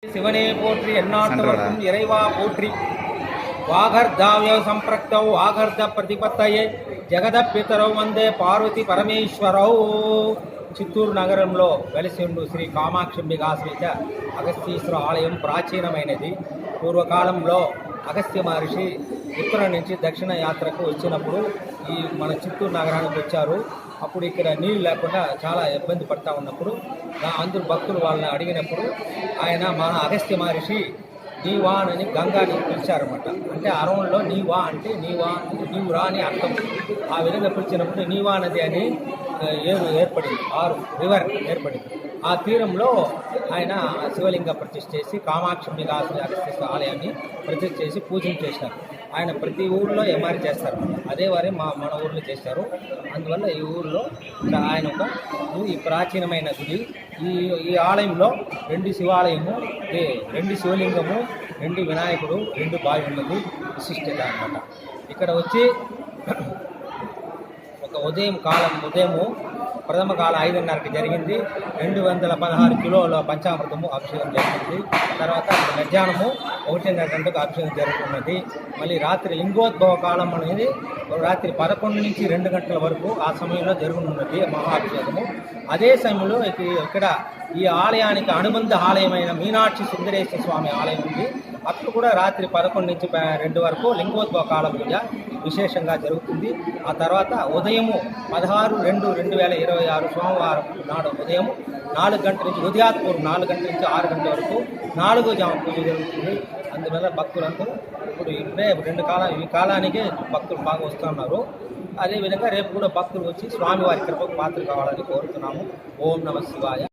சிவனே போற்றி எந்நாட்டவர்க்கும் இறைவா போற்றி. వాగర్ధావ్య సంప్రక్తౌ వాగర్ధ ప్రతిపత్తయే జగద పితరౌ వందే పార్వతి పరమేశ్వరౌ. చిత్తూరు నగరంలో వెలిసి ఉండు శ్రీ కామాక్షంబికాశ్రీత అగస్త్యేశ్వర ఆలయం ప్రాచీనమైనది. పూర్వకాలంలో అగస్త్య మహర్షి ఉత్తర నుంచి దక్షిణ యాత్రకు వచ్చినప్పుడు మన చిత్తూరు నగరానికి వచ్చారు. అప్పుడు ఇక్కడ నీళ్ళు లేకుండా చాలా ఇబ్బంది పడతా ఉన్నప్పుడు అందరూ భక్తులు వాళ్ళని అడిగినప్పుడు ఆయన మన అగస్త్య మహర్షి నీవా అని గంగాని పిలిచారన్నమాట. అంటే అరవంలో నీవా అంటే నీవు రా అని అర్థం. ఆ విధంగా పిలిచినప్పుడు నీవా నది అని ఏర్పడింది, రివర్ ఏర్పడింది. ఆ తీరంలో ఆయన శివలింగ ప్రతిష్ఠ చేసి కామాక్షి అగస్త్యేశ్వర ఆలయాన్ని ప్రతిష్ఠ చేసి పూజలు చేశారు. ఆయన ప్రతి ఊళ్ళో ఏమారి చేస్తారు, అదే వారి మన ఊళ్ళో చేశారు. అందువల్ల ఈ ఊళ్ళో ఆయన ఈ ప్రాచీనమైన గుడి. ఈ ఆలయంలో 2 శివాలయము, 2 శివలింగము, 2 వినాయకుడు, 2 బావి ఉన్నది విశిష్టత అన్నమాట. ఇక్కడ వచ్చి ఒక ఉదయము ప్రథమ కాలం 5:30కి జరిగింది. 216 కిలోల పంచామృతము అభిషేకం జరిగింది. తర్వాత మధ్యాహ్నము 1:30 గంటలకు అభిషేకం జరుగుతున్నది. మళ్ళీ రాత్రి లింగోద్భవ కాలం అనేది రాత్రి 11 నుంచి 2 గంటల వరకు ఆ సమయంలో జరుగుతున్నది మహాభిషేకము. అదే సమయంలో ఇక్కడ ఈ ఆలయానికి అనుబంధ ఆలయమైన మీనాక్షి సుందరేశ్వర స్వామి ఆలయం ఉంది. అప్పుడు కూడా రాత్రి 11 నుంచి 2 వరకు లింగోద్భవ కాల పూజ విశేషంగా జరుగుతుంది. ఆ తర్వాత ఉదయము 16/2/2026 సోమవారం నాడు ఉదయం 4 గంటల నుంచి ఉదయాత్పూర్ 4 గంటల నుంచి 6 గంటల వరకు 4వ జామ పూజ జరుగుతుంది. అందువల్ల భక్తులందరూ ఇప్పుడు ఈ కాలానికి భక్తులు బాగా వస్తున్నారు. అదేవిధంగా రేపు కూడా భక్తులు వచ్చి స్వామివారి కృపకు పాత్ర కావాలని కోరుతున్నాము. ఓం నమః శివాయ.